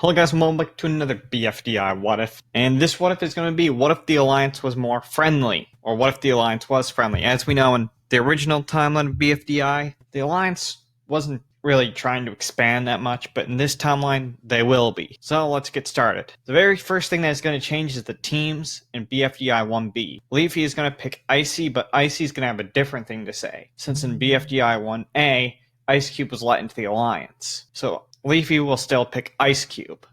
Hello guys, and welcome back to another BFDI What If. And this What If is going to be, what if the Alliance was more friendly? Or what if the Alliance was friendly? As we know in the original timeline of BFDI, the Alliance wasn't really trying to expand that much, but in this timeline, they will be. So let's get started. The very first thing that is going to change is the teams in BFDI 1B. Leafy is going to pick Icy, but Icy's going to have a different thing to say, since in BFDI 1A, Ice Cube was let into the Alliance. So Leafy will still pick Ice Cube.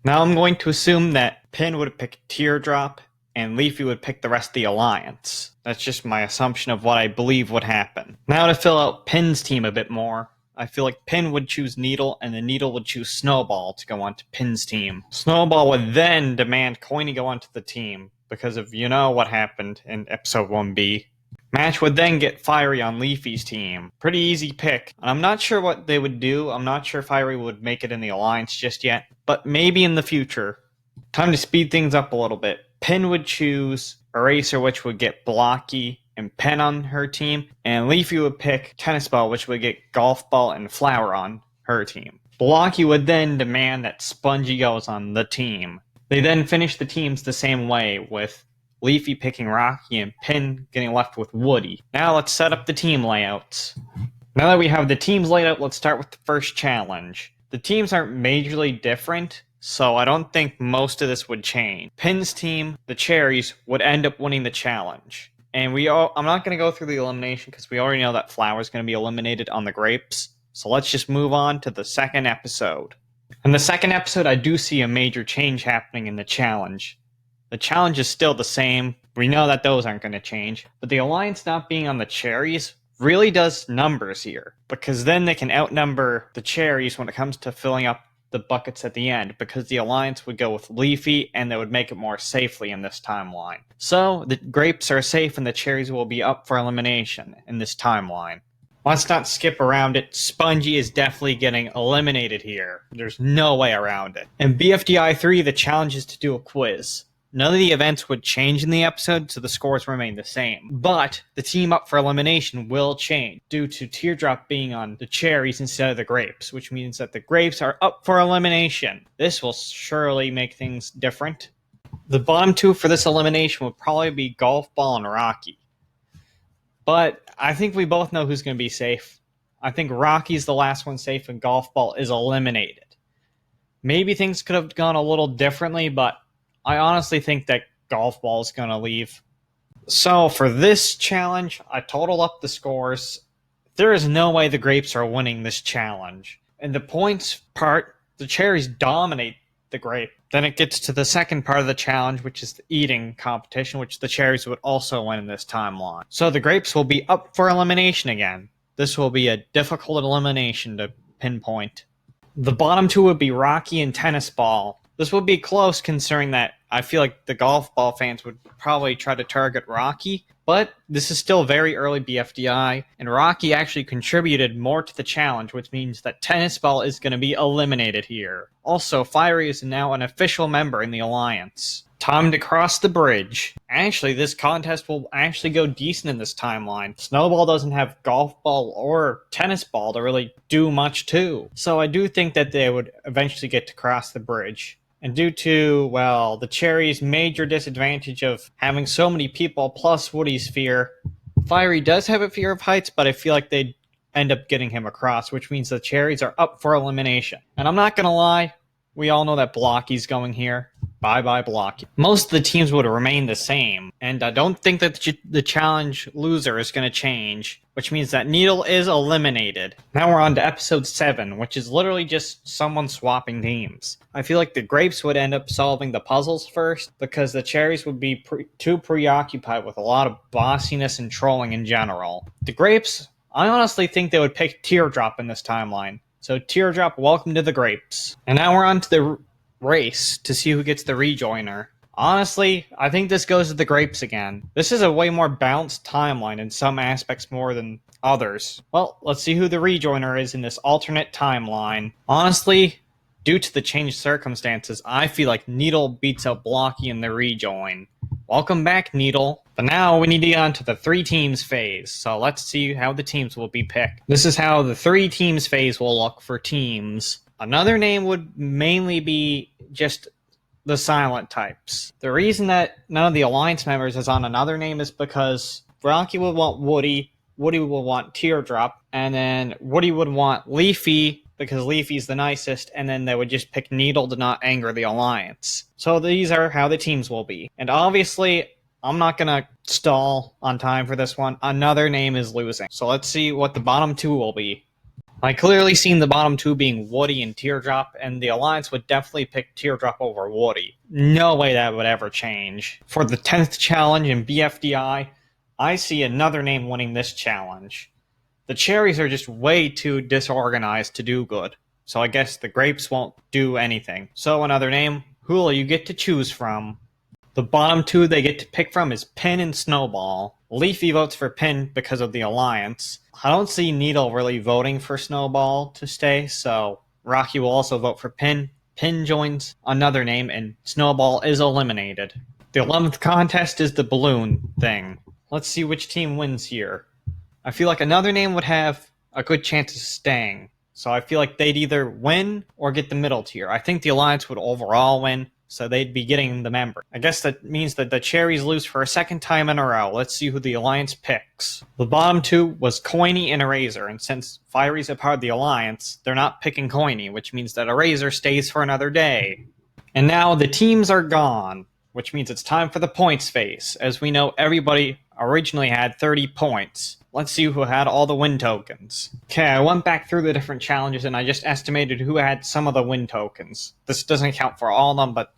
Now I'm going to assume that Pin would pick Teardrop, and Leafy would pick the rest of the Alliance. That's just my assumption of what I believe would happen. Now to fill out Pin's team a bit more, I feel like Pin would choose Needle, and the Needle would choose Snowball to go onto Pin's team. Snowball would then demand Coiny go onto the team, because of you know what happened in episode 1B. Match would then get Fiery on Leafy's team. Pretty easy pick. I'm not sure what they would do. I'm not sure Fiery would make it in the Alliance just yet, but maybe in the future. Time to speed things up a little bit. Pin would choose Eraser, which would get Blocky and Pen on her team, and Leafy would pick Tennis Ball, which would get Golf Ball and Flower on her team. Blocky would then demand that Spongy goes on the team. They then finish the teams the same way, with Leafy picking Rocky and Pin getting left with Woody. Now let's set up the team layouts. Now that we have the teams laid out, let's start with the first challenge. The teams aren't majorly different, so I don't think most of this would change. Pin's team, the Cherries, would end up winning the challenge. And I'm not going to go through the elimination because we already know that Flower's going to be eliminated on the Grapes. So let's just move on to the second episode. In the second episode, I do see a major change happening in the challenge. The challenge is still the same. We know that those aren't going to change. But the Alliance not being on the Cherries really does numbers here, because then they can outnumber the Cherries when it comes to filling up the buckets at the end, because the Alliance would go with Leafy and they would make it more safely in this timeline. So the Grapes are safe and the Cherries will be up for elimination in this timeline. Let's not skip around it. Spongy is definitely getting eliminated here. There's no way around it. In BFDI 3, the challenge is to do a quiz. None of the events would change in the episode, so the scores remain the same. But the team up for elimination will change due to Teardrop being on the Cherries instead of the Grapes, which means that the Grapes are up for elimination. This will surely make things different. The bottom two for this elimination would probably be Golf Ball and Rocky. But I think we both know who's going to be safe. I think Rocky's the last one safe and Golf Ball is eliminated. Maybe things could have gone a little differently, but I honestly think that Golf Ball is going to leave. So for this challenge, I totaled up the scores. There is no way the Grapes are winning this challenge. In the points part, the Cherries dominate the Grape. Then it gets to the second part of the challenge, which is the eating competition, which the Cherries would also win in this timeline. So the Grapes will be up for elimination again. This will be a difficult elimination to pinpoint. The bottom two would be Rocky and Tennis Ball. This would be close, considering that I feel like the Golf Ball fans would probably try to target Rocky, but this is still very early BFDI, and Rocky actually contributed more to the challenge, which means that Tennis Ball is going to be eliminated here. Also, Fiery is now an official member in the Alliance. Time to cross the bridge. Actually, this contest will actually go decent in this timeline. Snowball doesn't have Golf Ball or Tennis Ball to really do much to. So I do think that they would eventually get to cross the bridge. And due to, well, the Cherries' major disadvantage of having so many people plus Woody's fear, Fiery does have a fear of heights, but I feel like they'd end up getting him across, which means the Cherries are up for elimination. And I'm not going to lie, we all know that Blocky's going here. Bye-bye, Blocky. Most of the teams would remain the same, and I don't think that the challenge loser is going to change, which means that Needle is eliminated. Now we're on to episode 7, which is literally just someone swapping teams. I feel like the Grapes would end up solving the puzzles first, because the Cherries would be too preoccupied with a lot of bossiness and trolling in general. The Grapes, I honestly think they would pick Teardrop in this timeline. So Teardrop, welcome to the Grapes. And now we're on to the race to see who gets the Rejoiner. Honestly, I think this goes to the Grapes again. This is a way more balanced timeline in some aspects more than others. Well, let's see who the Rejoiner is in this alternate timeline. Honestly, due to the changed circumstances, I feel like Needle beats out Blocky in the Rejoin. Welcome back, Needle. But now we need to get on to the 3 teams phase, so let's see how the teams will be picked. This is how the 3 teams phase will look for teams. Another name would mainly be just the silent types. The reason that none of the Alliance members is on another name is because Rocky would want Woody, Woody would want Teardrop, and then Woody would want Leafy because Leafy's the nicest, and then they would just pick Needle to not anger the Alliance. So these are how the teams will be. And obviously, I'm not gonna stall on time for this one. Another name is losing. So let's see what the bottom two will be. I clearly seen the bottom two being Woody and Teardrop, and the Alliance would definitely pick Teardrop over Woody. No way that would ever change. For the 10th challenge in BFDI, I see another name winning this challenge. The Cherries are just way too disorganized to do good, so I guess the Grapes won't do anything. So another name, who will you get to choose from? The bottom two they get to pick from is Pin and Snowball. Leafy votes for Pin because of the Alliance. I don't see Needle really voting for Snowball to stay, so Rocky will also vote for Pin. Pin joins another name, and Snowball is eliminated. The 11th contest is the balloon thing. Let's see which team wins here. I feel like another name would have a good chance of staying, so I feel like they'd either win or get the middle tier. I think the Alliance would overall win, so they'd be getting the member. I guess that means that the Cherries lose for a second time in a row. Let's see who the Alliance picks. The bottom two was Coiny and Eraser, and since Fiery's a part of the Alliance, they're not picking Coiny, which means that Eraser stays for another day. And now the teams are gone, which means it's time for the points phase. As we know, everybody originally had 30 points. Let's see who had all the win tokens. Okay, I went back through the different challenges and I just estimated who had some of the win tokens. This doesn't count for all of them, but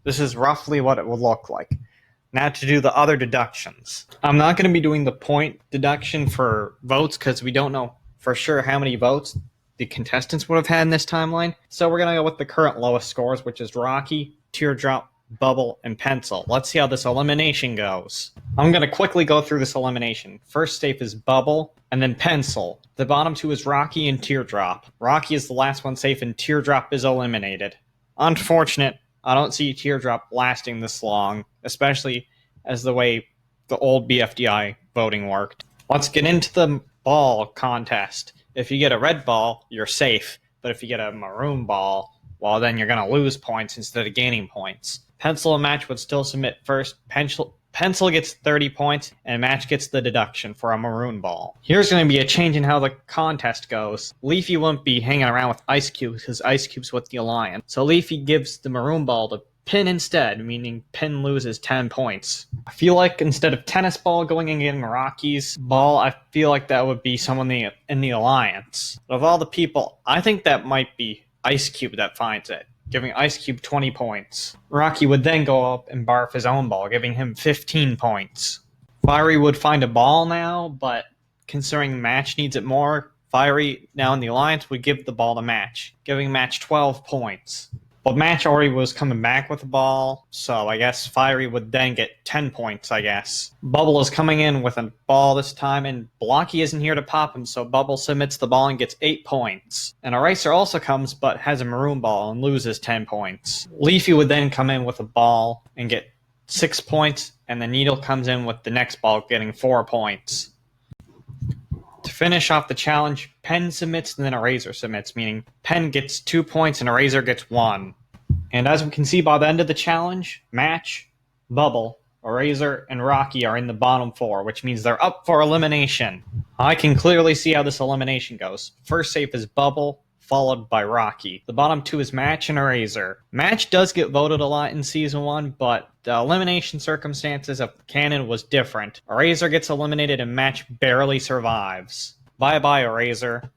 this is roughly what it would look like. Now to do the other deductions. I'm not going to be doing the point deduction for votes because we don't know for sure how many votes the contestants would have had in this timeline. So we're going to go with the current lowest scores, which is Rocky, Teardrop, Bubble, and Pencil. Let's see how this elimination goes. I'm going to quickly go through this elimination. First safe is Bubble, and then Pencil. The bottom two is Rocky and Teardrop. Rocky is the last one safe, and Teardrop is eliminated. Unfortunate. I don't see Teardrop lasting this long, especially as the way the old BFDI voting worked. Let's get into the ball contest. If you get a red ball, you're safe, but if you get a maroon ball, well, then you're going to lose points instead of gaining points. Pencil and Match would still submit first. Pencil gets 30 points, and Match gets the deduction for a maroon ball. Here's going to be a change in how the contest goes. Leafy won't be hanging around with Ice Cube because Ice Cube's with the Alliance. So Leafy gives the maroon ball to Pin instead, meaning Pin loses 10 points. I feel like instead of Tennis Ball going and getting Rocky's ball, I feel like that would be someone in the Alliance. But of all the people, I think that might be Ice Cube that finds it, giving Ice Cube 20 points. Rocky would then go up and barf his own ball, giving him 15 points. Fiery would find a ball now, but considering Match needs it more, Fiery, now in the Alliance, would give the ball to Match, giving Match 12 points. But Match already was coming back with the ball, so I guess Fiery would then get 10 points, I guess. Bubble is coming in with a ball this time, and Blocky isn't here to pop him, so Bubble submits the ball and gets 8 points. And Eraser also comes, but has a maroon ball and loses 10 points. Leafy would then come in with a ball and get 6 points, and the Needle comes in with the next ball getting 4 points. To finish off the challenge, Pen submits and then Eraser submits, meaning Pen gets 2 points and Eraser gets 1. And as we can see by the end of the challenge, Match, Bubble, Eraser, and Rocky are in the bottom 4, which means they're up for elimination. I can clearly see how this elimination goes. First safe is Bubble, followed by Rocky. The bottom 2 is Match and Eraser. Match does get voted a lot in Season 1, but the elimination circumstances of Canon was different. Eraser gets eliminated and Match barely survives. Bye-bye, Eraser.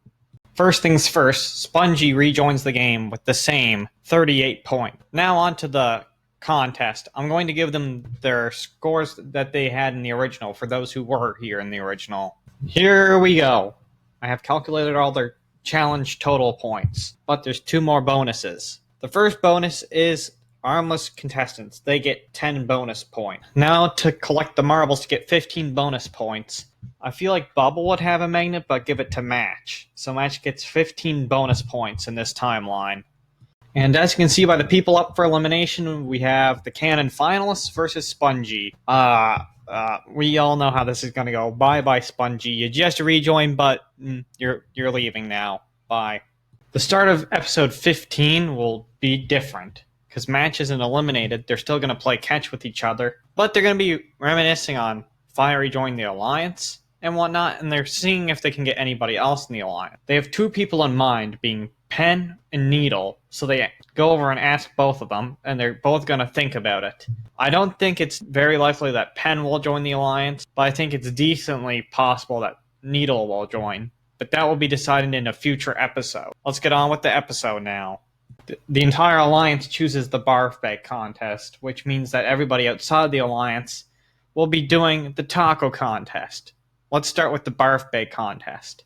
First things first, Spongy rejoins the game with the same 38 points. Now on to the contest. I'm going to give them their scores that they had in the original for those who were here in the original. Here we go. I have calculated all their challenge total points, but there's 2 more bonuses. The first bonus is armless contestants. They get 10 bonus points. Now to collect the marbles to get 15 bonus points. I feel like Bubble would have a magnet, but give it to Match. So Match gets 15 bonus points in this timeline. And as you can see by the people up for elimination, we have the Canon finalists versus Spongy. We all know how this is going to go. Bye-bye, Spongy. You just rejoined, but you're leaving now. Bye. The start of episode 15 will be different, because Match isn't eliminated. They're still going to play catch with each other, but they're going to be reminiscing on Fiery joining the Alliance and whatnot, and they're seeing if they can get anybody else in the Alliance. They have two people in mind, being Pen and Needle, so they go over and ask both of them, and they're both going to think about it. I don't think it's very likely that Pen will join the Alliance, but I think it's decently possible that Needle will join. But that will be decided in a future episode. Let's get on with the episode now. The entire Alliance chooses the Barf Bag contest, which means that everybody outside the Alliance will be doing the taco contest. Let's start with the Barf Bag contest.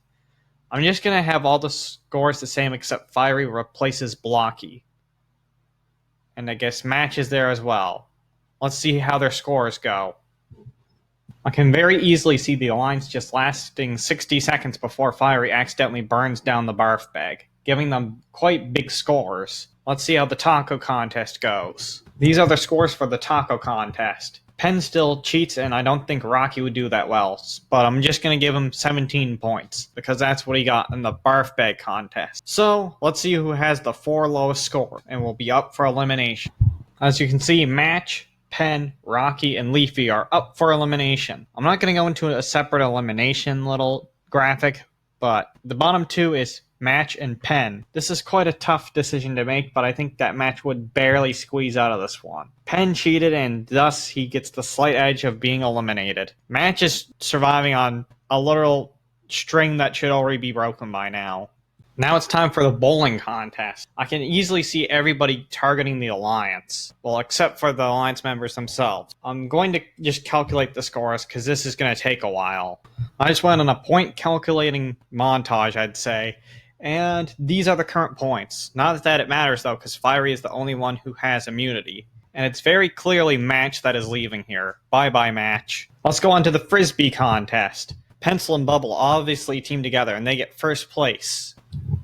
I'm just going to have all the scores the same except Fiery replaces Blocky. And I guess Match is there as well. Let's see how their scores go. I can very easily see the Alliance just lasting 60 seconds before Fiery accidentally burns down the Barf Bag, giving them quite big scores. Let's see how the taco contest goes. These are the scores for the taco contest. Pen still cheats, and I don't think Rocky would do that well, but I'm just going to give him 17 points, because that's what he got in the Barf Bag contest. So, let's see who has the 4 lowest score, and will be up for elimination. As you can see, Match, Pen, Rocky, and Leafy are up for elimination. I'm not going to go into a separate elimination little graphic, but the bottom 2 is Match and Pen. This is quite a tough decision to make, but I think that Match would barely squeeze out of this one. Pen cheated, and thus he gets the slight edge of being eliminated. Match is surviving on a literal string that should already be broken by now. Now it's time for the bowling contest. I can easily see everybody targeting the Alliance. Well, except for the Alliance members themselves. I'm going to just calculate the scores, because this is going to take a while. I just went on a point calculating montage, I'd say. And these are the current points. Not that it matters, though, because Fiery is the only one who has immunity. And it's very clearly Match that is leaving here. Bye-bye, Match. Let's go on to the Frisbee contest. Pencil and Bubble obviously team together, and they get first place.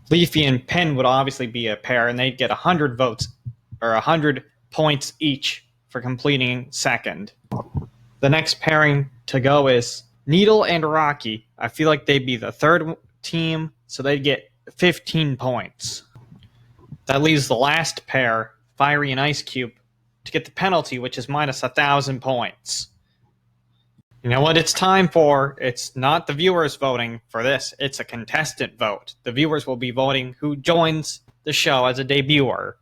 Leafy and Pen would obviously be a pair, and they'd get 100 votes, or 100 points each for completing second. The next pairing to go is Needle and Rocky. I feel like they'd be the third team, so they'd get 15 points. That leaves the last pair, Fiery and Ice Cube, to get the penalty, which is minus 1,000 points. You know what it's time for? It's not the viewers voting for this, it's a contestant vote. The viewers will be voting who joins the show as a debuter.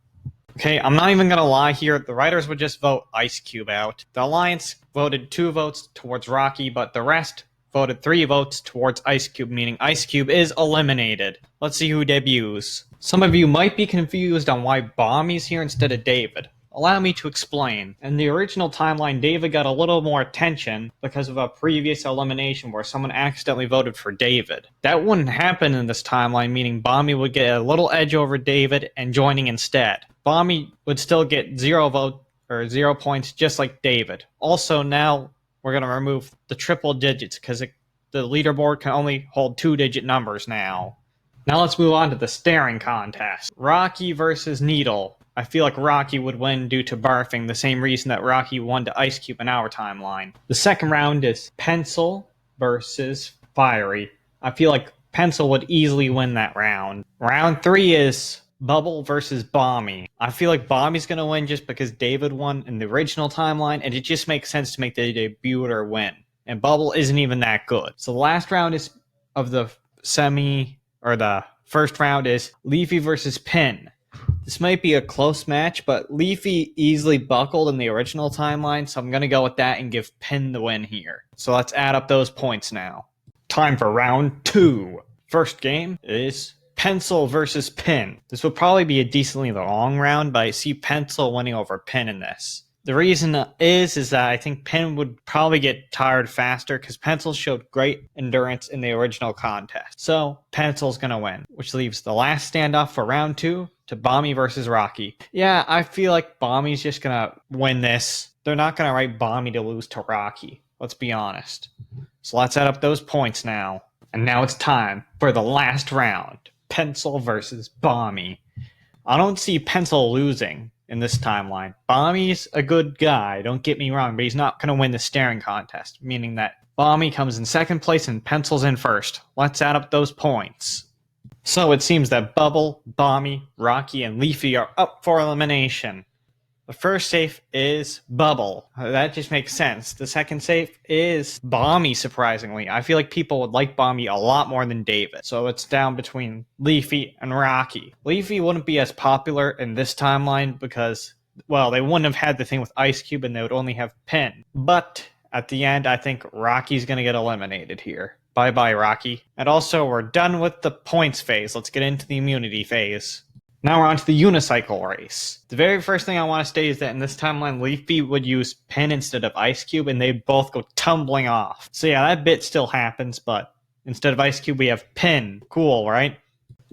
Okay, I'm not even going to lie here, the writers would just vote Ice Cube out. The Alliance voted 2 votes towards Rocky, but the rest voted 3 votes towards Ice Cube, meaning Ice Cube is eliminated. Let's see who debuts. Some of you might be confused on why Bombie's here instead of David. Allow me to explain. In the original timeline, David got a little more attention because of a previous elimination where someone accidentally voted for David. That wouldn't happen in this timeline, meaning Bombie would get a little edge over David and joining instead. Bombie would still get 0 points just like David. Also, now we're going to remove the triple digits because the leaderboard can only hold 2-digit numbers now. Now let's move on to the staring contest. Rocky versus Needle. I feel like Rocky would win due to barfing, the same reason that Rocky won to Ice Cube in our timeline. The second round is Pencil versus Fiery. I feel like Pencil would easily win that round. Round 3 is Bubble versus Bombie. I feel like Bombie's going to win just because David won in the original timeline, and it just makes sense to make the debuter win. And Bubble isn't even that good. So the last round is of the the first round is Leafy versus Pen. This might be a close match, but Leafy easily buckled in the original timeline, so I'm going to go with that and give Pen the win here. So let's add up those points now. Time for round 2. First game is Pencil versus Pen. This will probably be a decently long round, but I see Pencil winning over Pen in this. The reason is that I think Pen would probably get tired faster because Pencil showed great endurance in the original contest. So Pencil's going to win, which leaves the last standoff for round 2 to Bombie versus Rocky. Yeah, I feel like Bombie's just going to win this. They're not going to write Bombie to lose to Rocky. Let's be honest. So let's add up those points now. And now it's time for the last round. Pencil versus Bombie. I don't see Pencil losing in this timeline. Bombie's a good guy, don't get me wrong, but he's not going to win the staring contest, meaning that Bombie comes in second place and Pencil's in first. Let's add up those points. So it seems that Bubble, Bombie, Rocky, and Leafy are up for elimination. The first safe is Bubble. That just makes sense. The second safe is Bombie, surprisingly. I feel like people would like Bombie a lot more than David. So it's down between Leafy and Rocky. Leafy wouldn't be as popular in this timeline because, well, they wouldn't have had the thing with Ice Cube and they would only have Pin. But at the end, I think Rocky's going to get eliminated here. Bye-bye, Rocky. And also, we're done with the points phase. Let's get into the immunity phase. Now we're on to the Unicycle race. The very first thing I want to state is that in this timeline, Leafy would use Pin instead of Ice Cube, and they'd both go tumbling off. So yeah, that bit still happens, but instead of Ice Cube, we have Pin. Cool, right?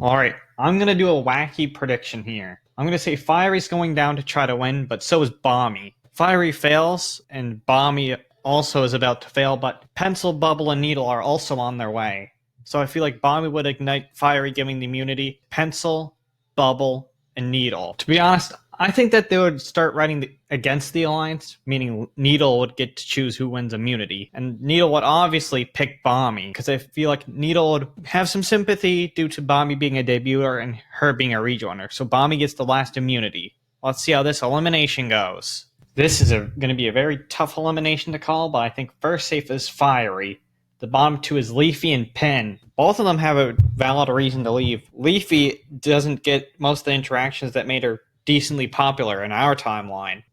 Alright, I'm going to do a wacky prediction here. I'm going to say Fiery's going down to try to win, but so is Bombie. Fiery fails, and Bombie also is about to fail, but Pencil, Bubble, and Needle are also on their way. So I feel like Bombie would ignite Fiery, giving the immunity. Pencil, Bubble, and Needle. To be honest, I think that they would start writing against the alliance, meaning Needle would get to choose who wins immunity. And Needle would obviously pick Bombie, because I feel like Needle would have some sympathy due to Bombie being a debuter and her being a rejoiner. So Bombie gets the last immunity. Let's see how this elimination goes. This is going to be a very tough elimination to call, but I think first safe is Fiery. The bottom two is Leafy and Pin. Both of them have a valid reason to leave. Leafy doesn't get most of the interactions that made her decently popular in our timeline.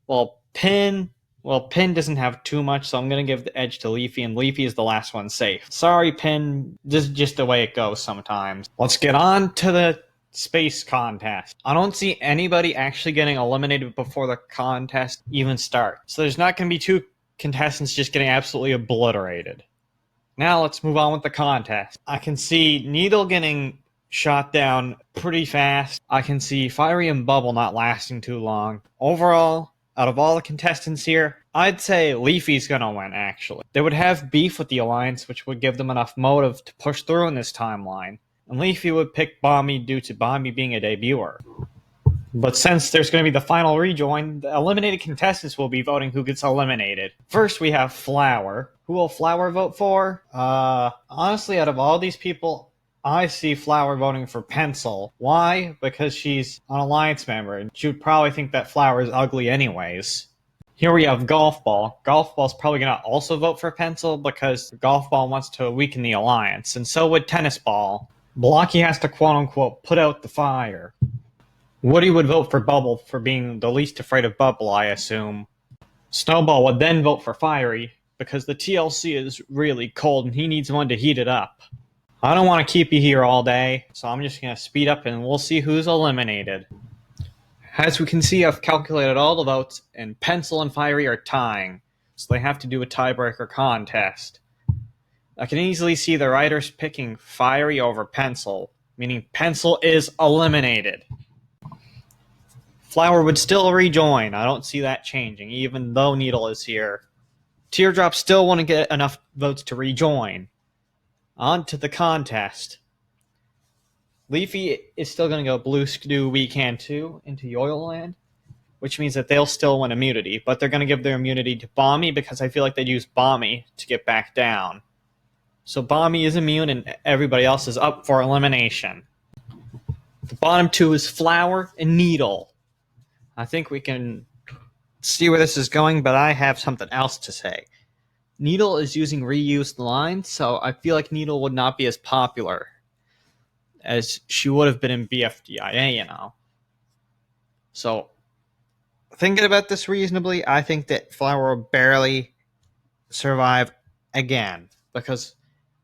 Pin doesn't have too much, so I'm going to give the edge to Leafy, and Leafy is the last one safe. Sorry, Pin. This is just the way it goes sometimes. Let's get on to the space contest. I don't see anybody actually getting eliminated before the contest even starts. So there's not going to be two contestants just getting absolutely obliterated. Now let's move on with the contest. I can see Needle getting shot down pretty fast. I can see Fiery and Bubble not lasting too long. Overall, out of all the contestants here, I'd say Leafy's gonna win, actually. They would have beef with the Alliance, which would give them enough motive to push through in this timeline. And Leafy would pick Bombie due to Bombie being a debuter. But since there's going to be the final rejoin, the eliminated contestants will be voting who gets eliminated. First, we have Flower. Who will Flower vote for? Honestly, out of all these people, I see Flower voting for Pencil. Why? Because she's an Alliance member, and she would probably think that Flower is ugly anyways. Here we have Golf Ball. Golf Ball's probably going to also vote for Pencil because Golf Ball wants to weaken the Alliance, and so would Tennis Ball. Blocky has to quote-unquote put out the fire. Woody would vote for Bubble for being the least afraid of Bubble, I assume. Snowball would then vote for Fiery, because the TLC is really cold and he needs one to heat it up. I don't want to keep you here all day, so I'm just going to speed up and we'll see who's eliminated. As we can see, I've calculated all the votes, and Pencil and Fiery are tying, so they have to do a tiebreaker contest. I can easily see the writers picking Fiery over Pencil, meaning Pencil is eliminated. Flower would still rejoin. I don't see that changing, even though Needle is here. Teardrop still won't get enough votes to rejoin. On to the contest. Leafy is still going to go Blue Skidoo We Can Too into Yoyland, which means that they'll still win immunity, but they're going to give their immunity to Bombie because I feel like they'd use Bombie to get back down. So Bombie is immune and everybody else is up for elimination. The bottom two is Flower and Needle. I think we can see where this is going, but I have something else to say. Needle is using reused lines, so I feel like Needle would not be as popular as she would have been in BFDIA, you know. So, thinking about this reasonably, I think that Flower will barely survive again, because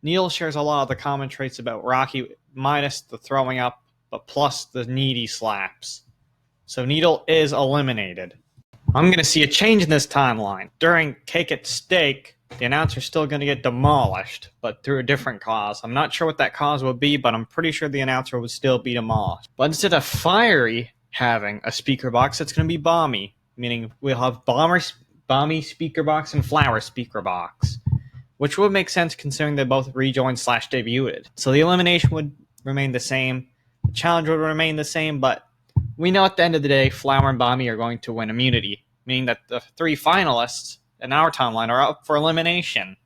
Needle shares a lot of the common traits about Rocky, minus the throwing up, but plus the needy slaps. So Needle is eliminated. I'm going to see a change in this timeline. During Cake at Stake, the announcer's still going to get demolished, but through a different cause. I'm not sure what that cause would be, but I'm pretty sure the announcer would still be demolished. But instead of Fiery having a speaker box, it's going to be Bombie, meaning we'll have Bombie speaker box and Flower speaker box, which would make sense considering they both rejoined/debuted. So the elimination would remain the same, the challenge would remain the same, but we know at the end of the day, Flower and Bombie are going to win immunity, meaning that the three finalists in our timeline are up for elimination.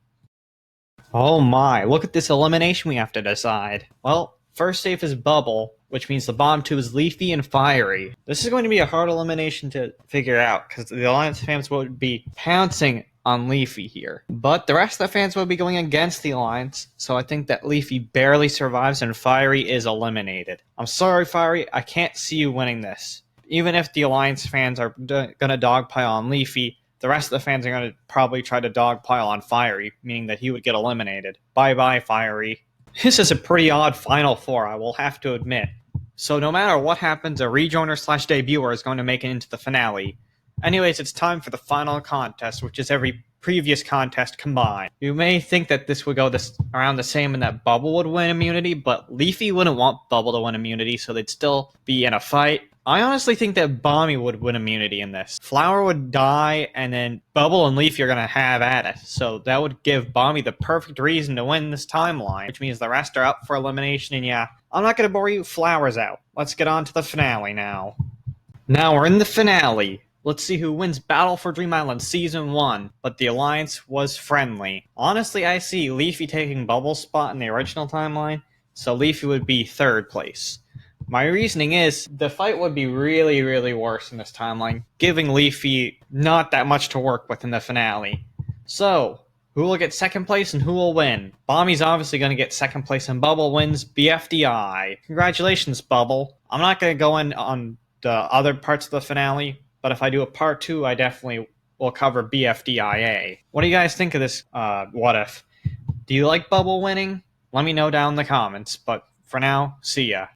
Oh my, look at this elimination we have to decide. Well, First safe is Bubble, which means the bottom two is Leafy and Fiery. This is going to be a hard elimination to figure out, because the Alliance fans would be pouncing on Leafy here. But the rest of the fans will be going against the Alliance, so I think that Leafy barely survives and Fiery is eliminated. I'm sorry, Fiery, I can't see you winning this. Even if the Alliance fans are gonna dogpile on Leafy, the rest of the fans are gonna probably try to dogpile on Fiery, meaning that he would get eliminated. Bye-bye, Fiery. This is a pretty odd Final Four, I will have to admit. So no matter what happens, a rejoiner slash debuter is going to make it into the finale. Anyways, it's time for the final contest, which is every previous contest combined. You may think that this would go around the same and that Bubble would win immunity, but Leafy wouldn't want Bubble to win immunity, so they'd still be in a fight. I honestly think that Bombie would win immunity in this. Flower would die, and then Bubble and Leafy are going to have at it. So that would give Bombie the perfect reason to win this timeline, which means the rest are up for elimination, and yeah, I'm not going to bore you, Flower's out. Let's get on to the finale now. Now we're in the finale. Let's see who wins Battle for Dream Island Season 1, but the Alliance was friendly. Honestly, I see Leafy taking Bubble's spot in the original timeline, so Leafy would be 3rd place. My reasoning is, the fight would be really, really worse in this timeline, giving Leafy not that much to work with in the finale. So, who will get 2nd place and who will win? Bombie's obviously going to get 2nd place and Bubble wins BFDI. Congratulations, Bubble. I'm not going to go in on the other parts of the finale, but if I do a part 2, I definitely will cover BFDIA. What do you guys think of this what if? Do you like Bubble winning? Let me know down in the comments, but for now, see ya.